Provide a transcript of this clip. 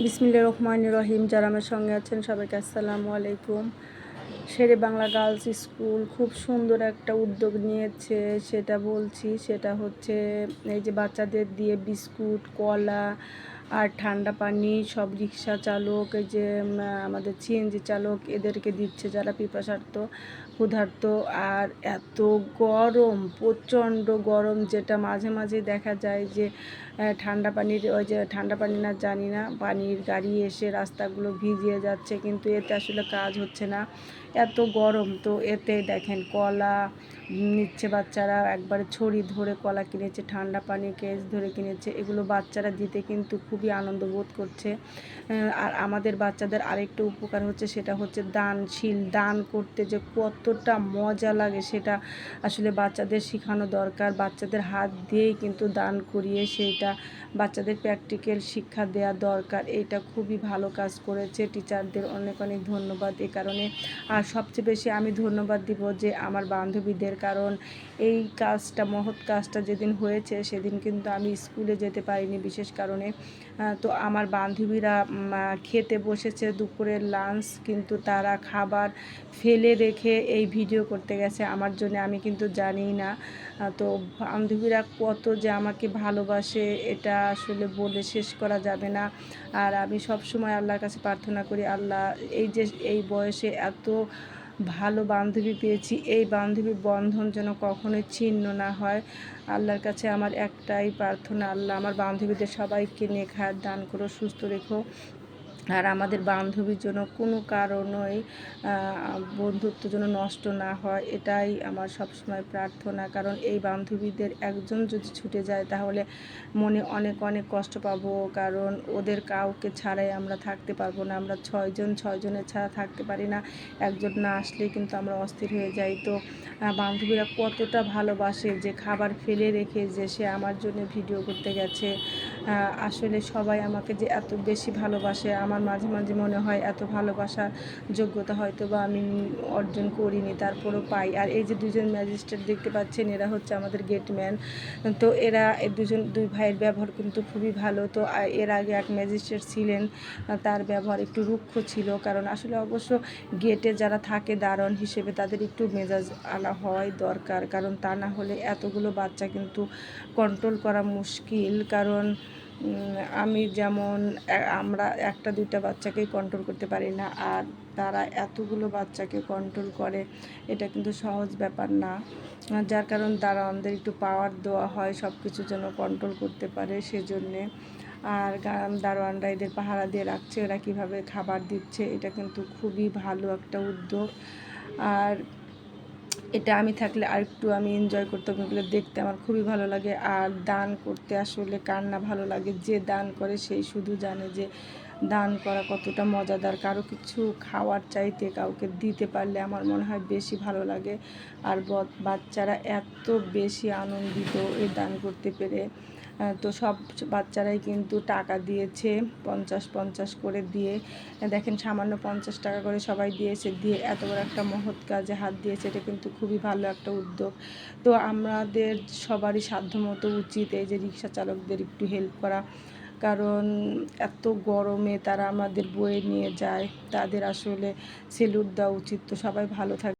বিসমিল্লাহির রহমানির রহিম। যারা আমার সঙ্গে আছেন সবাইকে আসসালামু আলাইকুম। শেরে বাংলা গার্লস স্কুল খুব সুন্দর একটা উদ্যোগ নিয়েছে, সেটা বলছি। সেটা হচ্ছে এই যে বাচ্চাদের দিয়ে বিস্কুট, কলা আর ঠান্ডা পানি সব রিক্সা চালক, এই যে আমাদের সিএনজি চালক, এদেরকে দিচ্ছে যারা পিপাসার্ত, ক্ষুধার্ত। আর এত গরম, প্রচণ্ড গরম, যেটা মাঝে মাঝে দেখা যায় যে ঠান্ডা পানির, ওই যে ঠান্ডা পানি না জানি না, পানির গাড়ি এসে রাস্তাগুলো ভিজিয়ে যাচ্ছে, কিন্তু এতে আসলে কাজ হচ্ছে না, এত গরম। তো এতে দেখেন কলা নিচ্ছে বাচ্চারা, একবারে ছড়ি ধরে কলা কিনেছে, ঠান্ডা পানি কেস ধরে কিনেছে। এগুলো বাচ্চারা দিতে কিন্তু খুবই আনন্দ বোধ করছে। আর আমাদের বাচ্চাদের আরেকটা উপকার হচ্ছে, সেটা হচ্ছে দানশীল। দান করতে যে কতটা মজা লাগে সেটা আসলে বাচ্চাদের শেখানো দরকার। বাচ্চাদের হাত দিয়েই কিন্তু দান করিয়ে সেইটা বাচ্চাদের প্র্যাকটিক্যাল শিক্ষা দেওয়া দরকার। এটা খুবই ভালো কাজ করেছে, টিচারদের অনেক অনেক ধন্যবাদ এই কারণে। আর সবচেয়ে বেশি আমি ধন্যবাদ দিব যে আমার বান্ধবীদের, কারণ এই কাজটা, মহৎ কাজটা যেদিন হয়েছে সেদিন কিন্তু আমি স্কুলে যেতে পারিনি বিশেষ কারণে। তো আমার বান্ধবীরা খেতে বসেছে দুপুরের লাঞ্চ, কিন্তু তারা খাবার ফেলে রেখে এই ভিডিও করতে গেছে আমার জন্য, আমি কিন্তু জানিই না। তো বান্ধবীরা কত যে আমাকে ভালোবাসে এটা আসলে বলে শেষ করা যাবে না। আর আমি সব সময় আল্লাহর কাছে প্রার্থনা করি, আল্লাহ এই যে এই বয়সে এত ভালো বান্ধবী পেয়েছি, এই বান্ধবীর বন্ধন যেন কখনোই ছিন্ন না হয়। আল্লাহর কাছে আমার একটাই প্রার্থনা, আল্লাহ আমার বান্ধবীদের সবাইকে নেক হায়াত দান করো, সুস্থ রেখো। আর আমাদের বান্ধবীর জন্য কোনো কারণেই বন্ধুত্ব যেন নষ্ট না হয়, এটাই আমার সবসময় প্রার্থনা। কারণ এই বান্ধবীদের একজন যদি ছুটে যায় তাহলে মনে অনেক অনেক কষ্ট পাবো, কারণ ওদের কাউকে ছাড়াই আমরা থাকতে পারবো না। আমরা ছয়জনের ছাড়া থাকতে পারি না, একজন না আসলেই কিন্তু আমরা অস্থির হয়ে যাই। তো বান্ধবীরা কতটা ভালোবাসে যে খাবার ফেলে রেখে যে সে আমার জন্য ভিডিও করতে গেছে। আসলে সবাই আমাকে যে এত বেশি ভালোবাসে, আমার মাঝে মাঝে মনে হয় এত ভালোবাসার যোগ্যতা হয়তো বা আমি অর্জন করিনি, তারপরও পাই। আর এই যে দুজন ম্যাজিস্ট্রেট দেখতে পাচ্ছেন, এরা হচ্ছে আমাদের গেটম্যান। তো এরা দুই ভাইয়ের ব্যবহার কিন্তু খুবই ভালো। তো এর আগে এক ম্যাজিস্ট্রেট ছিলেন, তার ব্যবহার একটু রুক্ষ ছিল, কারণ আসলে অবশ্য গেটে যারা থাকে দারোয়ান হিসেবে তাদের একটু মেজাজ আলা হওয়াই দরকার, কারণ তা না হলে এতগুলো বাচ্চা কিন্তু কন্ট্রোল করা মুশকিল। কারণ আমি যেমন, আমরা একটা দুইটা বাচ্চাকেই কন্ট্রোল করতে পারি না, আর তারা এতগুলো বাচ্চাকে কন্ট্রোল করে, এটা কিন্তু সহজ ব্যাপার না। যার কারণ দারোয়ানদের একটু পাওয়ার দেওয়া হয় সব কিছু যেন কন্ট্রোল করতে পারে, সেজন্যে। আর দারোয়ানরা এদের পাহারা দিয়ে রাখছে, এরা কীভাবে খাবার দিচ্ছে, এটা কিন্তু খুবই ভালো একটা উদ্যোগ। আর এটা আমি থাকলে আরেকটু আমি এনজয় করতাম, এগুলো দেখতে আমার খুবই ভালো লাগে। আর দান করতে আসলে কার না ভালো লাগে, যে দান করে সেই শুধু জানে যে দান করা কতটা মজাদার। কারো কিছু খাওয়ার চাইতে কাউকে দিতে পারলে আমার মনে হয় বেশি ভালো লাগে। আর বাচ্চারা এত বেশি আনন্দিত এই দান করতে পেরে। তো সব বাচ্চারাই কিন্তু টাকা দিয়েছে, 50-50 করে দিয়ে, দেখেন সামান্য 50 টাকা করে সবাই দিয়েছে, দিয়ে এত বড় একটা মহৎ কাজে হাত দিয়েছে, এটা কিন্তু খুবই ভালো একটা উদ্যোগ। তো আমাদের সবারই সাধ্যমতো উচিত এই যে রিক্সা চালকদের একটু হেল্প করা, কারণ এত গরমে তারা আমাদের বয়ে নিয়ে যায়, তাদের আসলে সেলুট দেওয়া উচিত। তো সবাই ভালো থাকে।